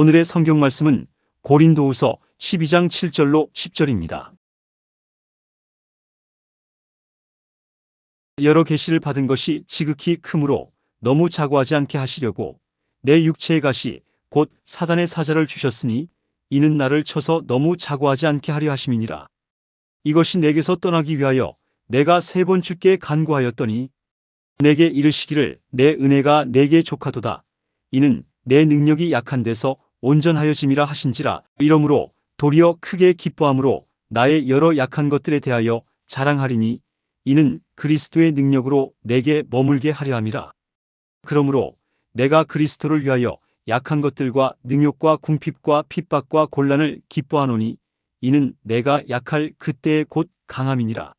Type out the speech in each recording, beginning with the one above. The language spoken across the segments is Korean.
오늘의 성경 말씀은 고린도후서 12장 7절로 10절입니다. 여러 계시를 받은 것이 지극히 크므로 너무 자고하지 않게 하시려고 내 육체의 가시 곧 사단의 사자를 주셨으니 이는 나를 쳐서 너무 자고하지 않게 하려 하심이니라. 이것이 내게서 떠나기 위하여 내가 3번 주께 간구하였더니 내게 이르시기를 내 은혜가 내게 족하도다. 이는 내 능력이 약한 데서 온전하여짐이라 하신지라. 이러므로 도리어 크게 기뻐함으로 나의 여러 약한 것들에 대하여 자랑하리니 이는 그리스도의 능력으로 내게 머물게 하려 함이라. 그러므로 내가 그리스도를 위하여 약한 것들과 능욕과 궁핍과 핍박과 곤란을 기뻐하노니 이는 내가 약할 그때에 곧 강함이니라.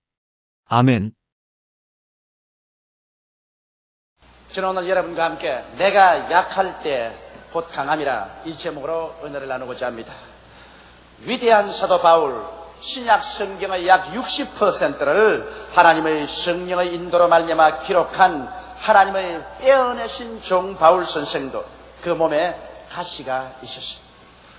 아멘. 저는 오늘 여러분과 함께 내가 약할 때 곧 강함이라 이 제목으로 은혜를 나누고자 합니다. 위대한 사도 바울, 신약 성경의 약 60%를 하나님의 성령의 인도로 말미암아 기록한 하나님의 빼어내신 종 바울 선생도 그 몸에 가시가 있었습니다.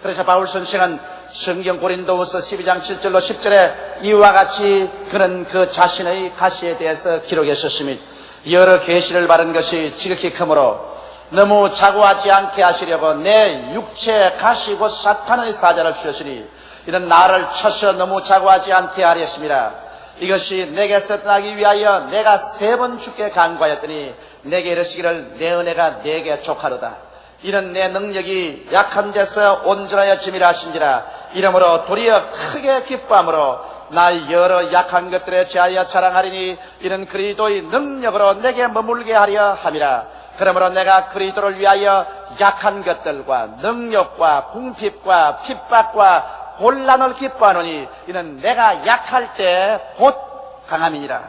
그래서 바울 선생은 성경 고린도후서 12장 7절로 10절에 이와 같이 그는 그 자신의 가시에 대해서 기록했었습니다. 여러 계시를 받은 것이 지극히 크므로 너무 자고하지 않게 하시려고 내 육체에 가시 곧 사탄의 사자를 주셨으니 이는 나를 쳐서 너무 자고하지 않게 하려 했습니다. 이것이 내게서 떠나기 위하여 내가 3번 주께 간구하였더니 내게 이르시기를 내 은혜가 내게 족하도다. 이는 내 능력이 약한 데서 온전하여짐이라 하신지라. 이러므로 도리어 크게 기뻐함으로 나의 여러 약한 것들에 대하여 자랑하리니 이는 그리스도의 능력으로 내게 머물게 하려 함이라. 그러므로 내가 그리스도를 위하여 약한 것들과 능력과 궁핍과 핍박과 곤란을 기뻐하노니 이는 내가 약할 때 곧 강함이니라.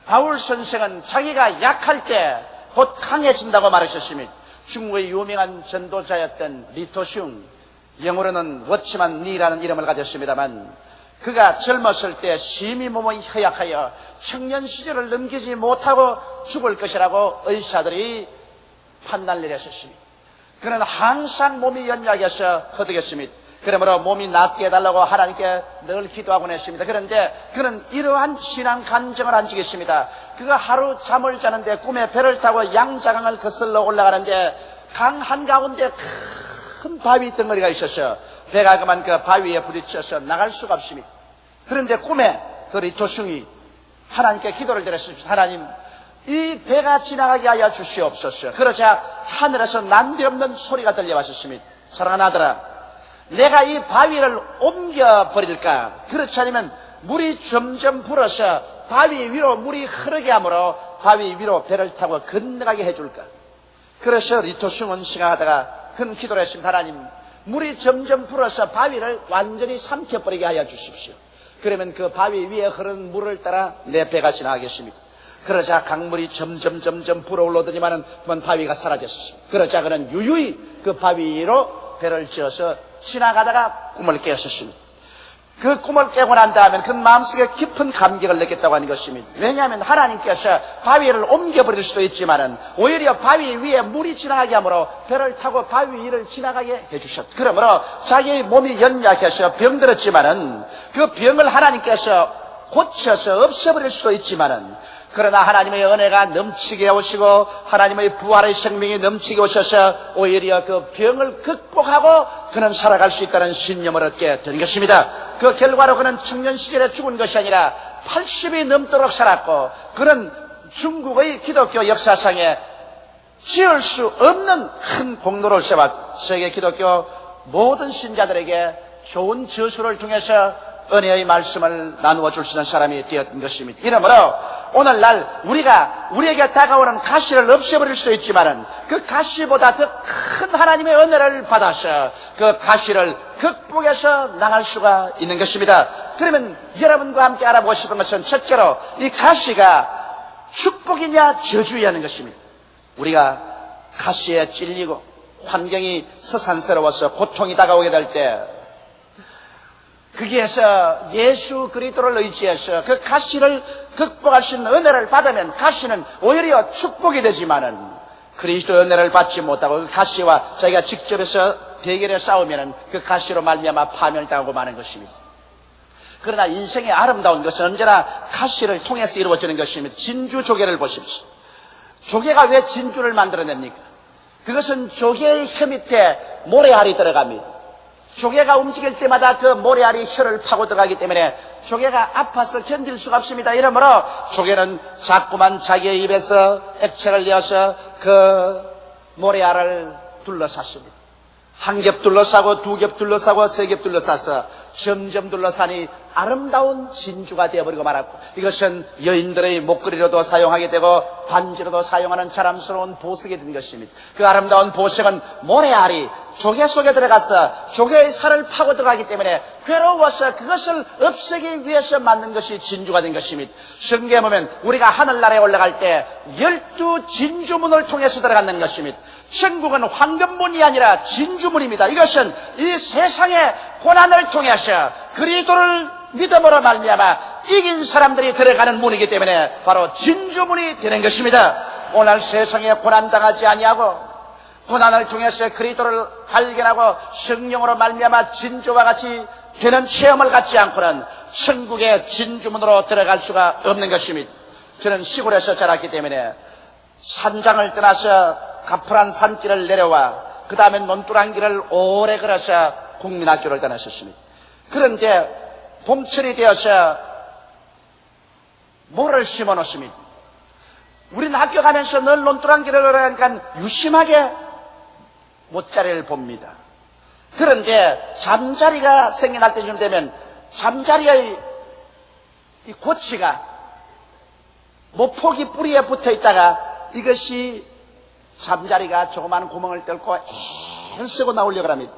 바울 선생은 자기가 약할 때 곧 강해진다고 말하셨습니다. 중국의 유명한 전도자였던 리토슝, 영어로는 워치만 니라는 이름을 가졌습니다만 그가 젊었을 때 심히 몸이 허약하여 청년 시절을 넘기지 못하고 죽을 것이라고 의사들이 판단을 내렸습니다. 그는 항상 몸이 연약해서 허덕였습니다. 그러므로 몸이 낫게 해달라고 하나님께 늘 기도하곤 했습니다. 그런데 그는 이러한 신앙 간증을 안 지겠습니다. 그가 하루 잠을 자는데 꿈에 배를 타고 양자강을 거슬러 올라가는데 강 한가운데 큰 바위 덩어리가 있어서 배가 그만 그 바위에 부딪혀서 나갈 수가 없습니다. 그런데 꿈에 그 리토슝이 하나님께 기도를 드렸습니다. 하나님, 이 배가 지나가게 하여 주시옵소서. 그러자 하늘에서 난데없는 소리가 들려왔었습니다. 사랑하는 아들아, 내가 이 바위를 옮겨버릴까? 그렇지 않으면 물이 점점 불어서 바위 위로 물이 흐르게 하므로 바위 위로 배를 타고 건너가게 해줄까? 그래서 리토슝은 생각하다가 큰 기도를 했습니다. 하나님, 물이 점점 불어서 바위를 완전히 삼켜버리게 하여 주십시오. 그러면 그 바위 위에 흐르는 물을 따라 내 배가 지나가겠습니다. 그러자 강물이 점점 불어올라오더니만은 그만 바위가 사라졌습니다. 그러자 그는 유유히 그 바위 위로 배를 지어서 지나가다가 꿈을 깨었습니다. 그 꿈을 깨고 난 다음에 그 마음속에 깊은 감격을 느꼈다고 하는 것입니다. 왜냐하면 하나님께서 바위를 옮겨버릴 수도 있지만은 오히려 바위 위에 물이 지나가게 하므로 배를 타고 바위 위를 지나가게 해주셨다. 그러므로 자기의 몸이 연약해서 병들었지만은 그 병을 하나님께서 고쳐서 없애버릴 수도 있지만은 그러나 하나님의 은혜가 넘치게 오시고 하나님의 부활의 생명이 넘치게 오셔서 오히려 그 병을 극복하고 그는 살아갈 수 있다는 신념을 얻게 된 것입니다. 그 결과로 그는 청년 시절에 죽은 것이 아니라 80이 넘도록 살았고 그는 중국의 기독교 역사상에 지을 수 없는 큰 공로를 세웠고 세계 기독교 모든 신자들에게 좋은 저수를 통해서 은혜의 말씀을 나누어 줄 수 있는 사람이 되었던 것입니다. 이러므로 오늘날 우리에게 다가오는 가시를 없애버릴 수도 있지만은 그 가시보다 더 큰 하나님의 은혜를 받아서 그 가시를 극복해서 나갈 수가 있는 것입니다. 그러면 여러분과 함께 알아보고 싶은 것은 첫째로 이 가시가 축복이냐 저주냐는 것입니다. 우리가 가시에 찔리고 환경이 서산스러워서 고통이 다가오게 될 때 거기에서 예수 그리스도를 의지해서 그 가시를 극복할 수 있는 은혜를 받으면 가시는 오히려 축복이 되지만은 그리스도의 은혜를 받지 못하고 그 가시와 자기가 직접해서 대결에 싸우면은 그 가시로 말미암아 파멸당하고 마는 것입니다. 그러나 인생의 아름다운 것은 언제나 가시를 통해서 이루어지는 것입니다. 진주 조개를 보십시오. 조개가 왜 진주를 만들어냅니까? 그것은 조개의 혀 밑에 모래알이 들어갑니다. 조개가 움직일 때마다 그 모래알이 혀를 파고 들어가기 때문에 조개가 아파서 견딜 수가 없습니다. 이러므로 조개는 자꾸만 자기의 입에서 액체를 내어서 그 모래알을 둘러쌌습니다. 한 겹 둘러싸고 두 겹 둘러싸고 세 겹 둘러싸서 점점 둘러싸니 아름다운 진주가 되어버리고 말았고, 이것은 여인들의 목걸이로도 사용하게 되고 반지로도 사용하는 자랑스러운 보석이 된 것입니다. 그 아름다운 보석은 모래알이 조개 속에 들어가서 조개의 살을 파고 들어가기 때문에 괴로워서 그것을 없애기 위해서 만든 것이 진주가 된 것입니다. 성경에 보면 우리가 하늘나라에 올라갈 때 12 진주문을 통해서 들어가는 것입니다. 천국은 황금문이 아니라 진주문입니다. 이것은 이 세상의 고난을 통해서 그리스도를 믿음으로 말미암아 이긴 사람들이 들어가는 문이기 때문에 바로 진주문이 되는 것입니다. 오늘 세상에 고난당하지 아니하고 고난을 통해서 그리스도를 발견하고 성령으로 말미암아 진주와 같이 되는 체험을 갖지 않고는 천국의 진주문으로 들어갈 수가 없는 것입니다. 저는 시골에서 자랐기 때문에 산장을 떠나서 가풀한 산길을 내려와 그 다음에 논두랑길을 오래 걸어서 국민학교를 다녔었습니다. 그런데 봄철이 되어서 모를 심어 놓습니다. 우리는 학교 가면서 늘 논두랑길을 걸어가니까 유심하게 못자리를 봅니다. 그런데 잠자리가 생겨날 때쯤 되면 잠자리의 이 고치가 모포기 뿌리에 붙어 있다가 이것이 잠자리가 조그마한 구멍을 뚫고 애쓰고 나오려고 합니다.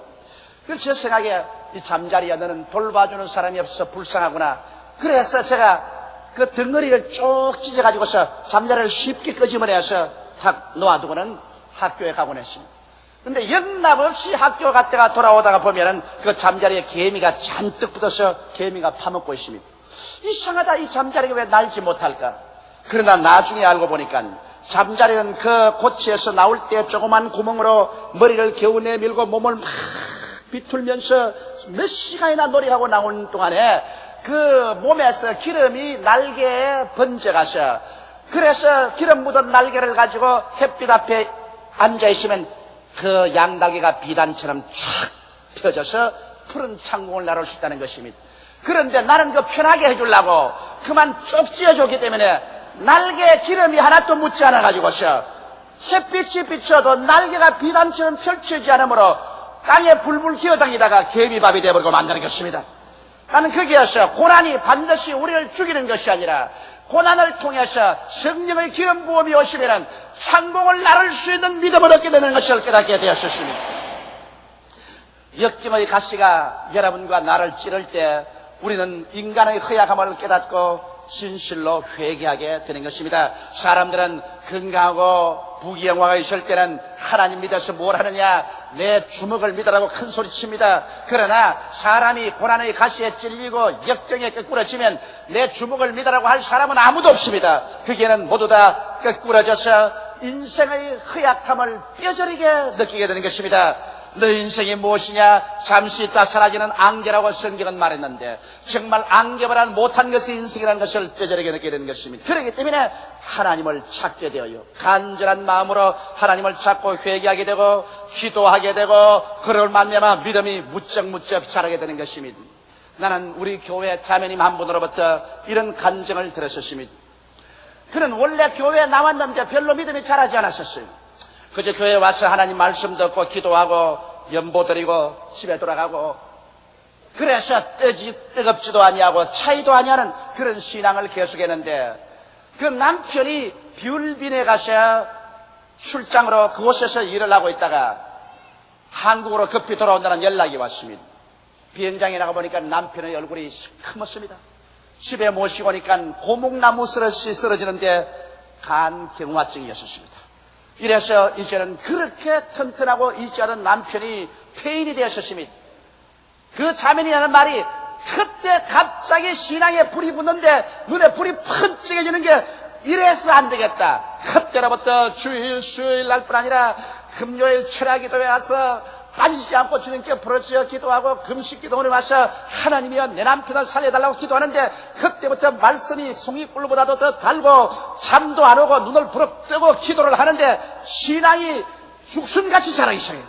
그래서 제 생각에 이 잠자리야 너는 돌봐주는 사람이 없어서 불쌍하구나. 그래서 제가 그 덩어리를 쭉 찢어가지고서 잠자리를 쉽게 끄집어내서 탁 놓아두고는 학교에 가곤 했습니다. 근데 영락없이 학교 갔다가 돌아오다가 보면은 그 잠자리에 개미가 잔뜩 붙어서 개미가 파먹고 있습니다. 이상하다, 이 잠자리가 왜 날지 못할까? 그러나 나중에 알고 보니까 잠자리는 그 고치에서 나올 때 조그만 구멍으로 머리를 겨우 내밀고 몸을 막 비틀면서 몇 시간이나 놀이하고 나오는 동안에 그 몸에서 기름이 날개에 번져가서, 그래서 기름 묻은 날개를 가지고 햇빛 앞에 앉아있으면 그 양날개가 비단처럼 쫙 펴져서 푸른 창공을 나를 수 있다는 것입니다. 그런데 나는 그 편하게 해주려고 그만 쪽 찌어줬기 때문에 날개에 기름이 하나도 묻지 않아가지고서 햇빛이 비쳐도 날개가 비단처럼 펼쳐지지 않으므로 땅에 불불 기어다니다가 개미밥이 되어버리고 만드는 것입니다. 나는 거기에서 고난이 반드시 우리를 죽이는 것이 아니라 고난을 통해서 성령의 기름 부음이 오시면 창공을 나를 수 있는 믿음을 얻게 되는 것을 깨닫게 되었습니다. 역경의 가시가 여러분과 나를 찌를 때 우리는 인간의 허약함을 깨닫고 진실로 회개하게 되는 것입니다. 사람들은 건강하고 부귀영화가 있을 때는 하나님 믿어서 뭘 하느냐, 내 주먹을 믿으라고 큰 소리 칩니다. 그러나 사람이 고난의 가시에 찔리고 역경에 꺾꾸러지면 내 주먹을 믿으라고 할 사람은 아무도 없습니다. 그게는 모두 다 꺾꾸러져서 인생의 허약함을 뼈저리게 느끼게 되는 것입니다. 너 인생이 무엇이냐? 잠시 있다 사라지는 안개라고 성경은 말했는데 정말 안개보다 못한 것이 인생이라는 것을 뼈저리게 느끼게 되는 것입니다. 그렇기 때문에 하나님을 찾게 되어요. 간절한 마음으로 하나님을 찾고 회개하게 되고 기도하게 되고 그럴 만큼만 믿음이 무척무척 자라게 되는 것입니다. 나는 우리 교회 자매님 한 분으로부터 이런 간증을 들었습니다. 그는 원래 교회에 나왔는데 별로 믿음이 자라지 않았었어요. 그저 교회에 와서 하나님 말씀 듣고 기도하고 연보 드리고 집에 돌아가고, 그래서 뜨겁지도 아니하고 차이도 아니하는 그런 신앙을 계속했는데 그 남편이 비울빈에 가서 출장으로 그곳에서 일을 하고 있다가 한국으로 급히 돌아온다는 연락이 왔습니다. 비행장에 나가보니까 남편의 얼굴이 시커멓습니다. 집에 모시고 오니까 고목나무 쓰러시 쓰러지는데 간경화증이었습니다. 이래서 이제는 그렇게 튼튼하고 있지 않은 남편이 폐인이 되었습니다. 그 자매니라는 말이 그때 갑자기 신앙에 불이 붙는데 눈에 불이 펀쩍해지는 게 이래서 안 되겠다. 그때로부터 주일 수요일 날 뿐 아니라 금요일 철야기도에 와서 빠지지 않고 주님께 부르짖어 기도하고 금식 기도원에 와서 하나님이여 내 남편을 살려달라고 기도하는데 그때부터 말씀이 송이꿀보다도 더 달고 잠도 안 오고 눈을 부릅뜨고 기도를 하는데 신앙이 죽순같이 자라기 시작해요.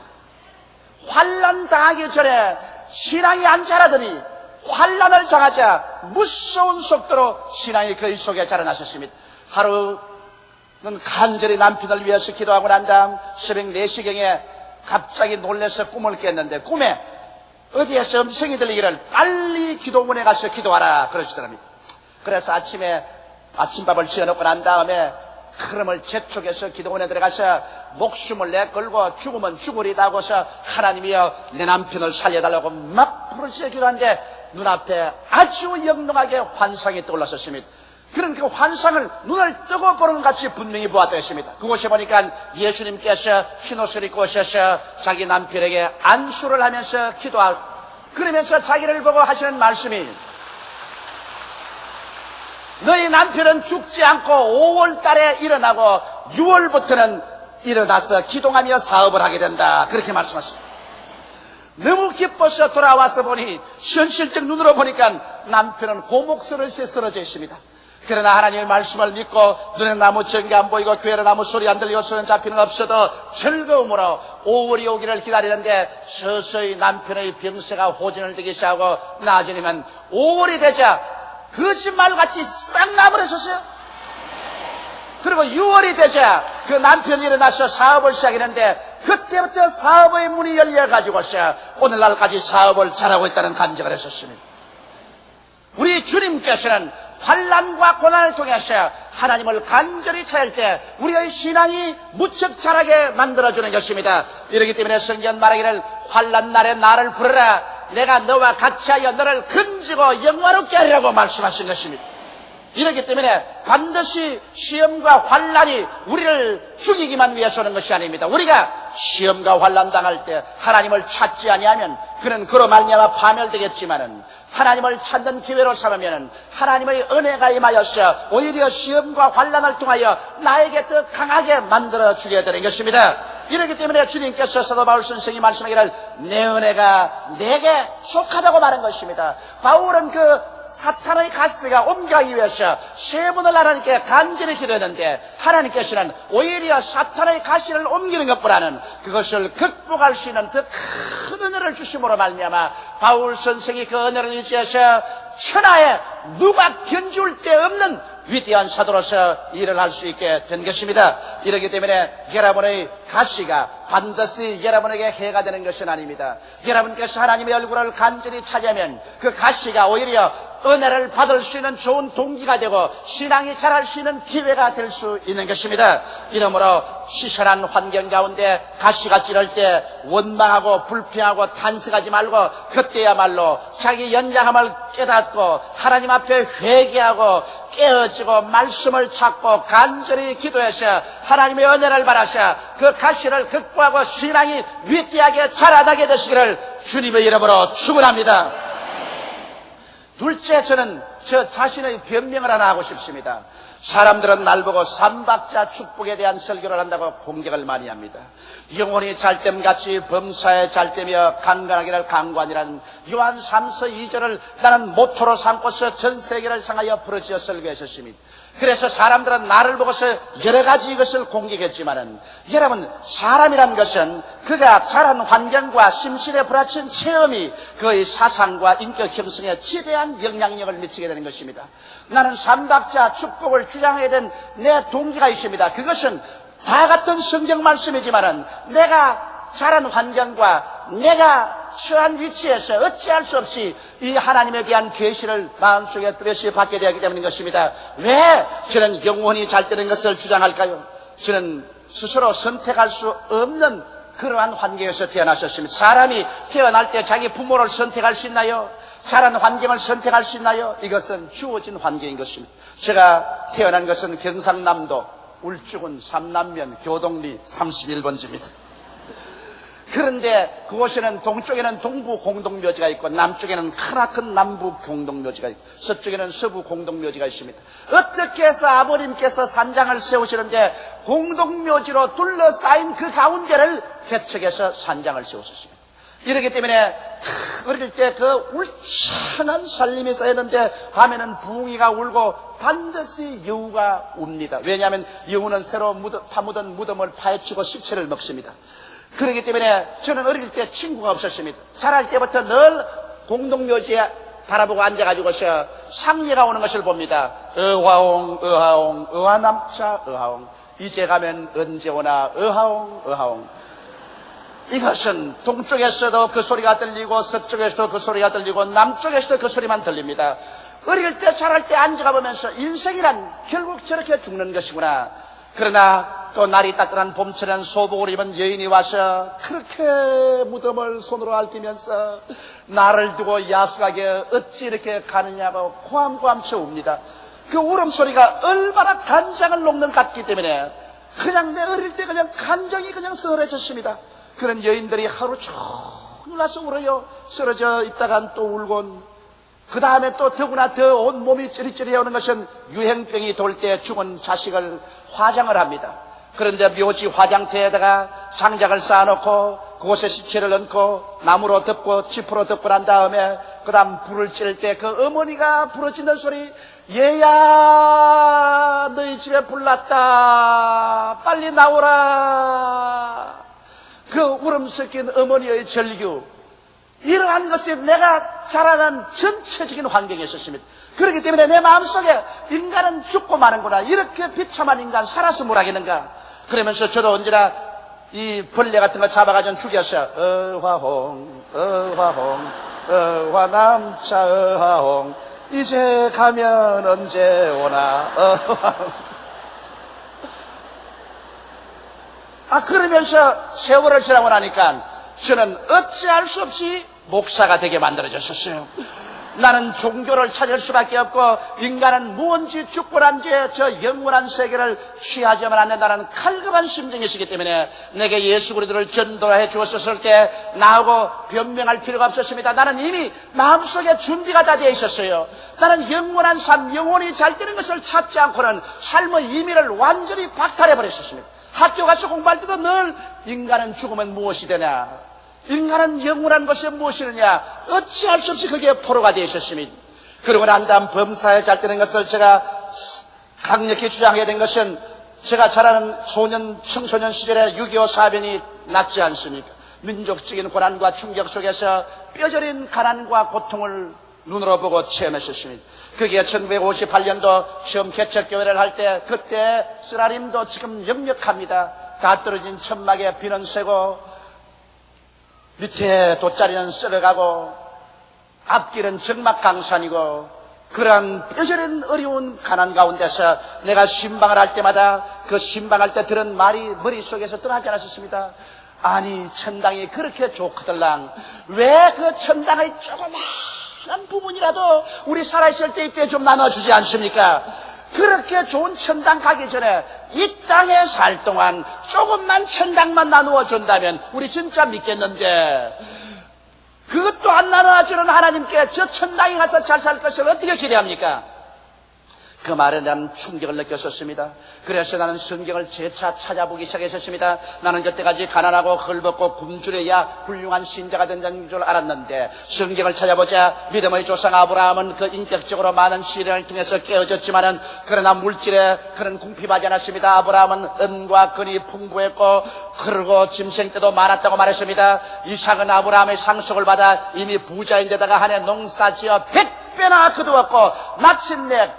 환난 당하기 전에 신앙이 안 자라더니 환난을 당하자 무서운 속도로 신앙이 그의 속에 자라나셨습니다. 하루는 간절히 남편을 위해서 기도하고 난 다음 새벽 4시경에 갑자기 놀라서 꿈을 깼는데 꿈에 어디에서 음성이 들리기를 빨리 기도문에 가서 기도하라 그러시더랍니다. 그래서 아침에 아침밥을 지어놓고 난 다음에 흐름을 재촉해서 기도원에 들어가서 목숨을 내걸고 죽으면 죽으리다 하고서 하나님이여 내 남편을 살려달라고 막 부르짖어 기도하는데 눈앞에 아주 영롱하게 환상이 떠올랐었습니다. 그런 그 환상을 눈을 뜨고 보는 것 같이 분명히 보았다 했습니다. 그곳에 보니까 예수님께서 흰옷을 입고 오셔서 자기 남편에게 안수를 하면서 기도하고 그러면서 자기를 보고 하시는 말씀이 너희 남편은 죽지 않고 5월 달에 일어나고 6월부터는 일어나서 기도하며 사업을 하게 된다. 그렇게 말씀하셨습니다. 너무 기뻐서 돌아와서 보니 현실적 눈으로 보니까 남편은 고목스러운 새 쓰러져 있습니다. 그러나 하나님의 말씀을 믿고 눈에 나무 전기 안 보이고 귀에 나무 소리 안 들리고 손에 잡히는 없어도 즐거움으로 5월이 오기를 기다리는데 서서히 남편의 병세가 호전을 되기 시작하고 나아지면 5월이 되자 거짓말같이 싹 나버렸었어요. 그리고 6월이 되자 그 남편이 일어나서 사업을 시작했는데 그때부터 사업의 문이 열려가지고서 오늘날까지 사업을 잘하고 있다는 간증을 했었습니다. 우리 주님께서는 환난과 고난을 통해서 하나님을 간절히 찾을 때 우리의 신앙이 무척 자라게 만들어주는 것입니다. 이렇기 때문에 성경 말하기를 환난 날에 나를 부르라 내가 너와 같이하여 너를 건지고 영화롭게 하리라고 말씀하신 것입니다. 이렇기 때문에 반드시 시험과 환난이 우리를 죽이기만 위해서 오는 것이 아닙니다. 우리가 시험과 환난 당할 때 하나님을 찾지 아니하면 그는 그로 말미암아 파멸되겠지만은 하나님을 찾는 기회로 삼으면 하나님의 은혜가 임하여서 오히려 시험과 환난을 통하여 나에게 더 강하게 만들어주게 되는 것입니다. 이렇기 때문에 주님께서 사도 바울 선생이 말씀하기를 내 은혜가 내게 속하다고 말한 것입니다. 바울은 그 사탄의 가스가 옮겨가기 위해서 세 번을 하나님께 간절히 기도했는데 하나님께서는 오히려 사탄의 가시를 옮기는 것보다는 그것을 극복할 수 있는 더 큰 은혜를 주심으로 말미암아 바울 선생이 그 은혜를 의지해서 천하에 누가 견줄 데 없는 위대한 사도로서 일을 할 수 있게 된 것입니다. 이렇기 때문에 여러분의 가시가 반드시 여러분에게 해가 되는 것은 아닙니다. 여러분께서 하나님의 얼굴을 간절히 찾으면 그 가시가 오히려 은혜를 받을 수 있는 좋은 동기가 되고 신앙이 자랄 수 있는 기회가 될 수 있는 것입니다. 이러므로 시선한 환경 가운데 가시가 찌를 때 원망하고 불평하고 탄식하지 말고 그때야말로 자기 연약함을 깨닫고 하나님 앞에 회개하고 깨어지고 말씀을 찾고 간절히 기도해서 하나님의 은혜를 바라셔 그 가시를 극복하고 신앙이 위대하게 자라나게 되시기를 주님의 이름으로 축원합니다. 둘째, 저는 저 자신의 변명을 하나 하고 싶습니다. 사람들은 날 보고 삼박자 축복에 대한 설교를 한다고 공격을 많이 합니다. 영혼이 잘됨같이 범사에 잘되며 강건하기를 강관이라는 요한 3서 2절을 나는 모토로 삼고서 전 세계를 향하여 부르짖어 설교했었습니다. 그래서 사람들은 나를 보고서 여러 가지 이것을 공격했지만은 여러분 사람이란 것은 그가 자란 환경과 심신에 부딪힌 체험이 그의 사상과 인격 형성에 지대한 영향력을 미치게 되는 것입니다. 나는 삼박자 축복을 주장해야 된 내 동기가 있습니다. 그것은 다 같은 성경 말씀이지만은 내가 자란 환경과 내가 처한 위치에서 어찌할 수 없이 이 하나님에 대한 계시를 마음속에 뚜렷이 받게 되었기 때문인 것입니다. 왜 저는 영혼이 잘 되는 것을 주장할까요? 저는 스스로 선택할 수 없는 그러한 환경에서 태어나셨습니다. 사람이 태어날 때 자기 부모를 선택할 수 있나요? 자란 환경을 선택할 수 있나요? 이것은 주어진 환경인 것입니다. 제가 태어난 것은 경상남도 울주군 삼남면 교동리 31번지입니다. 그런데 그곳에는 동쪽에는 동부 공동묘지가 있고 남쪽에는 크나큰 남부 공동묘지가 있고 서쪽에는 서부 공동묘지가 있습니다. 어떻게 해서 아버님께서 산장을 세우시는데 공동묘지로 둘러싸인 그 가운데를 개척해서 산장을 세우셨습니다. 이렇기 때문에 어릴 때 그 울창한 살림이 쌓였는데 밤에는 붕이가 울고 반드시 여우가 웁니다. 왜냐하면 여우는 새로 파묻은 무덤을 파헤치고 시체를 먹습니다. 그렇기 때문에 저는 어릴 때 친구가 없었습니다. 자랄 때부터 늘 공동묘지에 바라보고 앉아가지고서 상례가 오는 것을 봅니다. 어하옹 어하옹 어하남자 어하옹 이제 가면 언제 오나 어하옹 어하옹. 이것은 동쪽에서도 그 소리가 들리고 서쪽에서도 그 소리가 들리고 남쪽에서도 그 소리만 들립니다. 어릴 때 자랄 때 앉아가 보면서 인생이란 결국 저렇게 죽는 것이구나. 그러나 또 날이 따뜻한 봄철엔 소복을 입은 여인이 와서 그렇게 무덤을 손으로 핥으면서 나를 두고 야속하게 어찌 이렇게 가느냐고 고함고함 쳐웁니다. 그 울음소리가 얼마나 간장을 녹는 것 같기 때문에 그냥 내 어릴 때 그냥 간정이 그냥 서늘해졌습니다. 그런 여인들이 하루 종일 와서 울어요. 쓰러져 있다간 또 울곤. 그 다음에 또 더구나 더 온몸이 찌릿찌릿해 오는 것은 유행병이 돌 때 죽은 자식을 화장을 합니다. 그런데 묘지 화장터에다가 장작을 쌓아놓고 그곳에 시체를 얹고 나무로 덮고 지프로 덮고 난 다음에 그 다음 불을 찔 때 그 어머니가 부러지는 소리, 얘야 너희 집에 불 났다 빨리 나오라. 그 울음 섞인 어머니의 절규, 이러한 것이 내가 자라난 전체적인 환경에 있었습니다. 그렇기 때문에 내 마음속에 인간은 죽고 마는구나, 이렇게 비참한 인간 살아서 뭘 하겠는가. 그러면서 저도 언제나 이 벌레 같은 거 잡아가지고 죽여서 어화홍 어화홍 어화남자 어화홍 이제 가면 언제 오나 어화홍. 그러면서 세월을 지나고 나니까 저는 어찌할 수 없이 목사가 되게 만들어졌었어요. 나는 종교를 찾을 수밖에 없고 인간은 무언지 죽고 난 뒤에 저 영원한 세계를 취하지만 안 된다는 칼급한 심정이시기 때문에 내게 예수 그리스도를 전도해 주었을 때 나하고 변명할 필요가 없었습니다. 나는 이미 마음속에 준비가 다 되어 있었어요. 나는 영원한 삶, 영원히 잘 되는 것을 찾지 않고는 삶의 의미를 완전히 박탈해버렸었습니다. 학교 가서 공부할 때도 늘 인간은 죽으면 무엇이 되냐, 인간은 영원한 것이 무엇이느냐, 어찌할 수 없이 그게 포로가 되어 있었습니다. 그러고 난 다음 범사에 잘 되는 것을 제가 강력히 주장하게 된 것은 제가 자라는 청소년 시절에 6.25 사변이 났지 않습니까? 민족적인 고난과 충격 속에서 뼈저린 가난과 고통을 눈으로 보고 체험했었습니다. 그게 1958년도 처음 개척교회를 할 때, 그때 쓰라림도 지금 역력합니다. 다 떨어진 천막에 비는 새고 밑에 돗자리는 썩어가고 앞길은 적막강산이고 그런 뼈저린 어려운 가난 가운데서 내가 신방을 할 때마다 그 신방할 때 들은 말이 머릿속에서 떠나지 않았었습니다. 아니 천당이 그렇게 좋거들랑 왜 그 천당의 조그마한 부분이라도 우리 살아있을 때 이때 좀 나눠주지 않습니까? 그렇게 좋은 천당 가기 전에 이 땅에 살 동안 조금만 천당만 나누어 준다면 우리 진짜 믿겠는데, 그것도 안 나눠주는 하나님께 저 천당에 가서 잘 살 것을 어떻게 기대합니까? 그 말에 대한 충격을 느꼈었습니다. 그래서 나는 성경을 재차 찾아보기 시작했었습니다. 나는 그때까지 가난하고 헐벗고 굶주려야 훌륭한 신자가 된다는 줄 알았는데, 성경을 찾아보자 믿음의 조상 아브라함은 그 인격적으로 많은 시련을 통해서 깨어졌지만은 그러나 물질에 그런 궁핍하지 않았습니다. 아브라함은 은과 금이 풍부했고 그러고 짐승 때도 많았다고 말했습니다. 이삭은 아브라함의 상속을 받아 이미 부자인데다가 한 해 농사지어 100배나 거두었고 마침내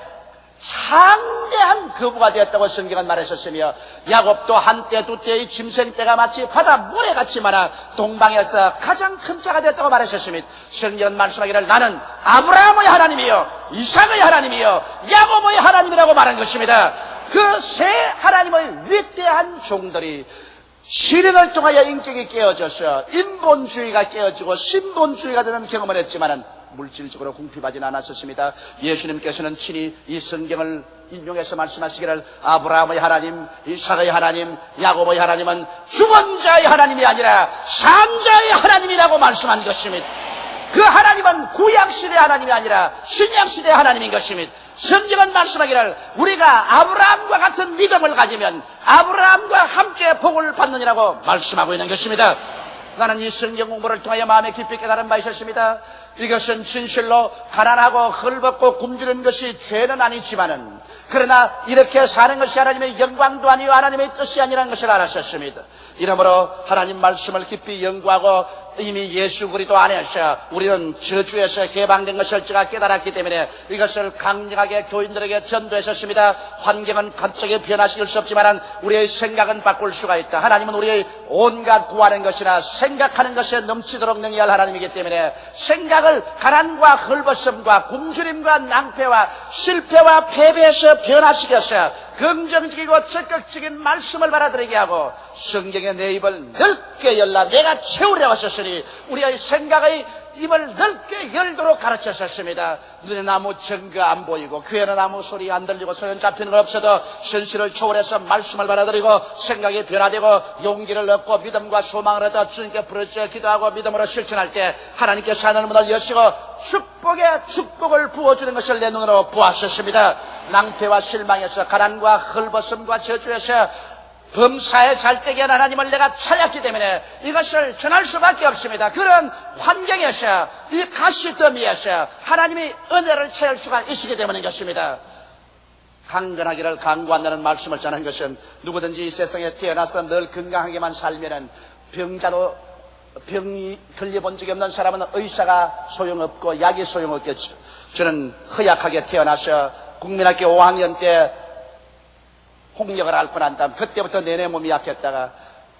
창대한 거부가 되었다고 성경은 말했었으며, 야곱도 한때 두때의 짐승 떼가 마치 바다 모래같이 많아 동방에서 가장 큰 자가 되었다고 말했었습니다. 성경은 말씀하기를 나는 아브라함의 하나님이요 이삭의 하나님이요 야곱의 하나님이라고 말한 것입니다. 그 세 하나님의 위대한 종들이 시련을 통하여 인격이 깨어져서 인본주의가 깨어지고 신본주의가 되는 경험을 했지만은 물질적으로 궁핍하지는 않았었습니다. 예수님께서는 친히 이 성경을 인용해서 말씀하시기를 아브라함의 하나님, 이삭의 하나님, 야곱의 하나님은 죽은 자의 하나님이 아니라 산 자의 하나님이라고 말씀한 것입니다. 그 하나님은 구약시대 하나님이 아니라 신약시대 하나님인 것입니다. 성경은 말씀하기를 우리가 아브라함과 같은 믿음을 가지면 아브라함과 함께 복을 받느니라고 말씀하고 있는 것입니다. 나는 이 성경 공부를 통하여 마음에 깊이 깨달은 바 있었습니다. 이것은 진실로 가난하고 헐벗고 굶주린 것이 죄는 아니지만은, 그러나 이렇게 사는 것이 하나님의 영광도 아니요 하나님의 뜻이 아니라는 것을 알았었습니다. 이러므로 하나님 말씀을 깊이 연구하고 이미 예수 그리스도 안에서 우리는 저주에서 해방된 것을 제가 깨달았기 때문에 이것을 강력하게 교인들에게 전도했었습니다. 환경은 갑자기 변화시킬 수 없지만 우리의 생각은 바꿀 수가 있다. 하나님은 우리의 온갖 구하는 것이나 생각하는 것에 넘치도록 능력할 하나님이기 때문에 생각을 가난과 헐벗음과 굶주림과 낭패와 실패와 패배에서 변화시켜서 긍정적이고 적극적인 말씀을 받아들이게 하고 성경의 내 입을 넓게 열라 내가 채우려고 하셨으니 우리의 생각의 입을 넓게 열도록 가르쳤었습니다. 눈에는 아무 증거 안 보이고 귀에는 아무 소리 안 들리고 소용 잡히는 건 없어도 현실을 초월해서 말씀을 받아들이고 생각이 변화되고 용기를 얻고 믿음과 소망을 얻어 주님께 부르짖어 기도하고 믿음으로 실천할 때 하나님께서 하늘 문을 여시고 축복의 축복을 부어주는 것을 내 눈으로 보았었습니다. 낭패와 실망에서 가난과 헐벗음과 저주에서 범사에 잘되게 한 하나님을 내가 찾았기 때문에 이것을 전할 수밖에 없습니다. 그런 환경에서 이 가시더미에서 하나님이 은혜를 채울 수가 있기 때문인 것입니다. 강건하기를 강구한다는 말씀을 전하는 것은 누구든지 이 세상에 태어나서 늘 건강하게만 살면은 병자도 병이 걸려본 적이 없는 사람은 의사가 소용없고 약이 소용없겠죠. 저는 허약하게 태어나서 국민학교 5학년 때 홍역을 앓고 난 다음 그때부터 내내 몸이 약했다가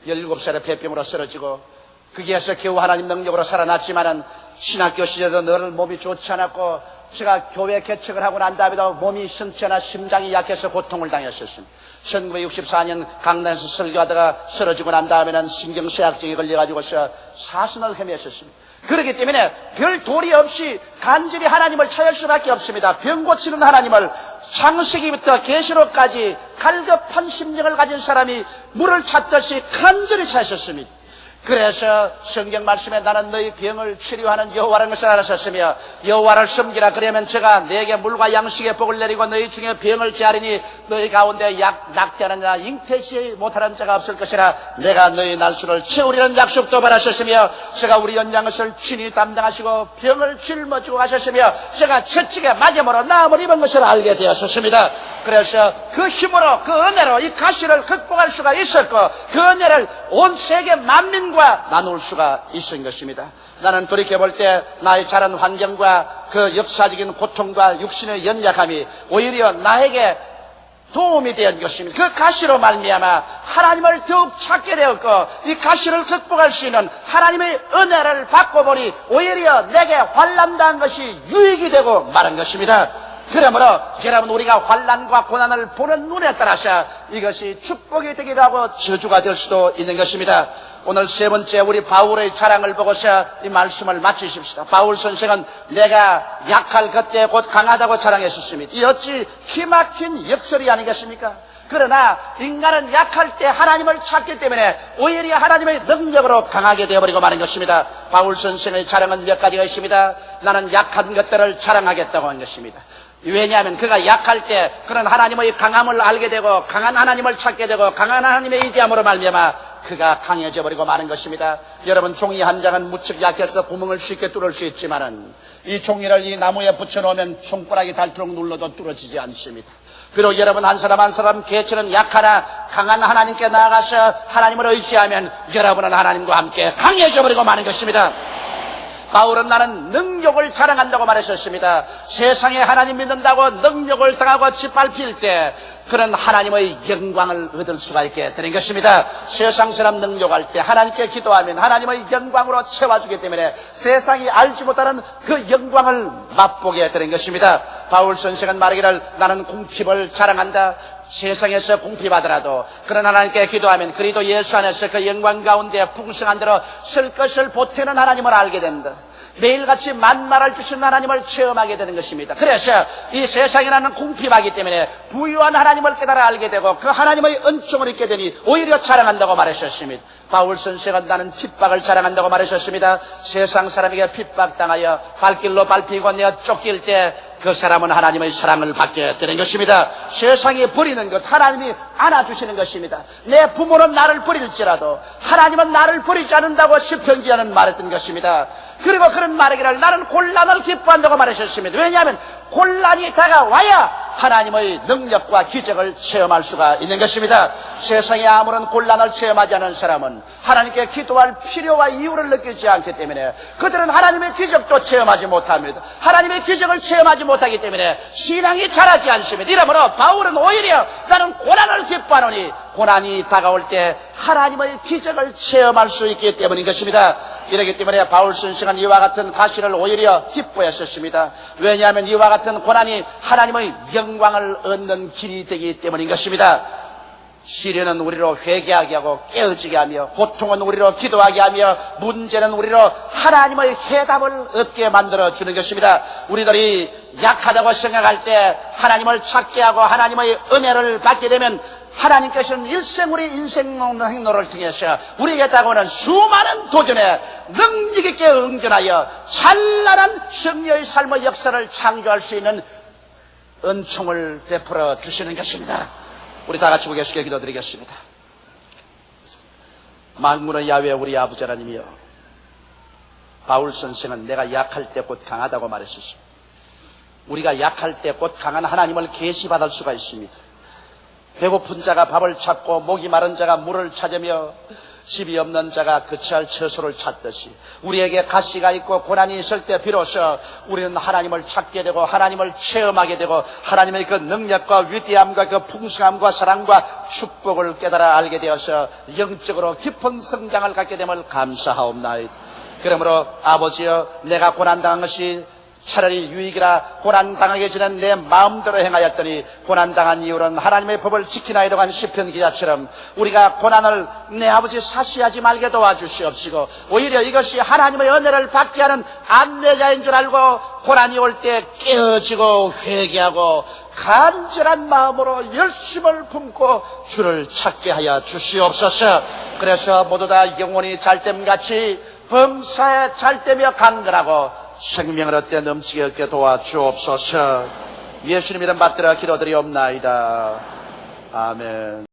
17살에 폐병으로 쓰러지고 거기에서 겨우 하나님 능력으로 살아났지만은 신학교 시절에도 늘 몸이 좋지 않았고 제가 교회 개척을 하고 난 다음에도 몸이 신체나 심장이 약해서 고통을 당했었습니다. 1964년 강남에서 설교하다가 쓰러지고 난 다음에는 신경쇠약증에 걸려가지고서 사선을 헤맸었습니다. 그렇기 때문에 별 도리 없이 간절히 하나님을 찾을 수밖에 없습니다. 병 고치는 하나님을 창세기부터 계시록까지 갈급한 심령을 가진 사람이 물을 찾듯이 간절히 찾으셨습니다. 그래서 성경 말씀에 나는 너희 병을 치료하는 여호와라는 것을 알았었으며 여호와를 섬기라 그러면 제가 내게 물과 양식의 복을 내리고 너희 중에 병을 제하리니 너희 가운데 낙태하는 자 잉태치 못하는 자가 없을 것이라 내가 너희 날수를 채우리라는 약속도 받았었으며 제가 우리 연장 것을 친히 담당하시고 병을 짊어지고 가셨으며 제가 채찍에 맞음으로 나음을 입은 것을 알게 되었었습니다. 그래서 그 힘으로 그 은혜로 이 가시를 극복할 수가 있었고 그 은혜를 온 세계 만민과 나눌 수가 있은 것입니다. 나는 돌이켜볼 때 나의 자란 환경과 그 역사적인 고통과 육신의 연약함이 오히려 나에게 도움이 된 것입니다. 그 가시로 말미암아 하나님을 더욱 찾게 되었고 이 가시를 극복할 수 있는 하나님의 은혜를 받고 보니 오히려 내게 환난당한 것이 유익이 되고 말한 것입니다. 그러므로 여러분 우리가 환난과 고난을 보는 눈에 따라서 이것이 축복이 되기도 하고 저주가 될 수도 있는 것입니다. 오늘 세 번째 우리 바울의 자랑을 보고서 이 말씀을 마치십시다. 바울 선생은 내가 약할 그때 곧 강하다고 자랑했었습니다. 이 어찌 기막힌 역설이 아니겠습니까? 그러나 인간은 약할 때 하나님을 찾기 때문에 오히려 하나님의 능력으로 강하게 되어버리고 마는 것입니다. 바울 선생의 자랑은 몇 가지가 있습니다. 나는 약한 것들을 자랑하겠다고 한 것입니다. 왜냐하면 그가 약할 때 그런 하나님의 강함을 알게 되고 강한 하나님을 찾게 되고 강한 하나님의 의지함으로 말미암아 그가 강해져 버리고 마는 것입니다. 여러분 종이 한 장은 무척 약해서 구멍을 쉽게 뚫을 수 있지만은 이 종이를 이 나무에 붙여놓으면 손가락이 닳도록 눌러도 뚫어지지 않습니다. 비록 여러분 한 사람 한 사람 개체는 약하나 강한 하나님께 나아가서 하나님을 의지하면 여러분은 하나님과 함께 강해져 버리고 마는 것입니다. 바울은 나는 능력을 자랑한다고 말했었습니다. 세상에 하나님 믿는다고 능력을 당하고 짓밟힐 때 그런 하나님의 영광을 얻을 수가 있게 되는 것입니다. 세상 사람 능력할 때 하나님께 기도하면 하나님의 영광으로 채워주기 때문에 세상이 알지 못하는 그 영광을 맛보게 되는 것입니다. 바울 선생은 말하기를 나는 궁핍을 자랑한다. 세상에서 궁핍하더라도 그런 하나님께 기도하면 그리스도 예수 안에서 그 영광 가운데 풍성한 대로 쓸 것을 보태는 하나님을 알게 된다. 매일같이 만나를 주신 하나님을 체험하게 되는 것입니다. 그래서 이 세상에 나는 궁핍하기 때문에 부유한 하나님을 깨달아 알게 되고 그 하나님의 은총을 잊게 되니 오히려 자랑한다고 말하셨습니다. 바울 선생은 나는 핍박을 자랑한다고 말하셨습니다. 세상 사람에게 핍박당하여 발길로 밟히고 내어 쫓길 때 그 사람은 하나님의 사랑을 받게 되는 것입니다. 세상이 버리는 것 하나님이 안아주시는 것입니다. 내 부모는 나를 버릴지라도 하나님은 나를 버리지 않는다고 시편 기자는 말했던 것입니다. 그리고 그런 말하기를 나는 곤란을 기뻐한다고 말하셨습니다. 왜냐하면 곤란이 다가와야 하나님의 능력과 기적을 체험할 수가 있는 것입니다. 세상에 아무런 곤란을 체험하지 않은 사람은 하나님께 기도할 필요와 이유를 느끼지 않기 때문에 그들은 하나님의 기적도 체험하지 못합니다. 하나님의 기적을 체험하지 못하기 때문에 신앙이 자라지 않습니다. 이러므로 바울은 오히려 나는 고난을 기뻐하노니 고난이 다가올 때 하나님의 기적을 체험할 수 있기 때문인 것입니다. 이렇기 때문에 바울 선생은 이와 같은 가시를 오히려 기뻐했었습니다. 왜냐하면 이와 같은 고난이 하나님의 영광을 얻는 길이 되기 때문인 것입니다. 시련은 우리로 회개하게 하고 깨어지게 하며 고통은 우리로 기도하게 하며 문제는 우리로 하나님의 해답을 얻게 만들어주는 것입니다. 우리들이 약하다고 생각할 때 하나님을 찾게 하고 하나님의 은혜를 받게 되면 하나님께서는 일생우리 인생 행로를 통해서 우리에게 다가오는 수많은 도전에 능력 있게 응전하여 찬란한 승리의 삶의 역사를 창조할 수 있는 은총을 베풀어 주시는 것입니다. 우리 다 같이 고개숙여 기도드리겠습니다. 만군의 야훼 우리 아버지 하나님이여, 바울 선생은 내가 약할 때 곧 강하다고 말했습니다. 우리가 약할 때 곧 강한 하나님을 계시받을 수가 있습니다. 배고픈 자가 밥을 찾고 목이 마른 자가 물을 찾으며 집이 없는 자가 거처할 처소를 찾듯이 우리에게 가시가 있고 고난이 있을 때 비로소 우리는 하나님을 찾게 되고 하나님을 체험하게 되고 하나님의 그 능력과 위대함과 그 풍성함과 사랑과 축복을 깨달아 알게 되어서 영적으로 깊은 성장을 갖게 됨을 감사하옵나이다. 그러므로 아버지여, 내가 고난당한 것이 차라리 유익이라 고난당하게 지낸 내 마음대로 행하였더니 고난당한 이유는 하나님의 법을 지키나이다고 한 시편 기자처럼 우리가 고난을 내 아버지 사시하지 말게 도와주시옵시고 오히려 이것이 하나님의 은혜를 받게 하는 안내자인 줄 알고 고난이 올 때 깨어지고 회개하고 간절한 마음으로 열심을 품고 주를 찾게 하여 주시옵소서. 그래서 모두 다 영혼이 잘됨같이 범사에 잘되며 강건하고 생명을 얻게 넘치게 얻게 도와주옵소서. 예수님 이름 받들어 기도드리옵나이다. 아멘.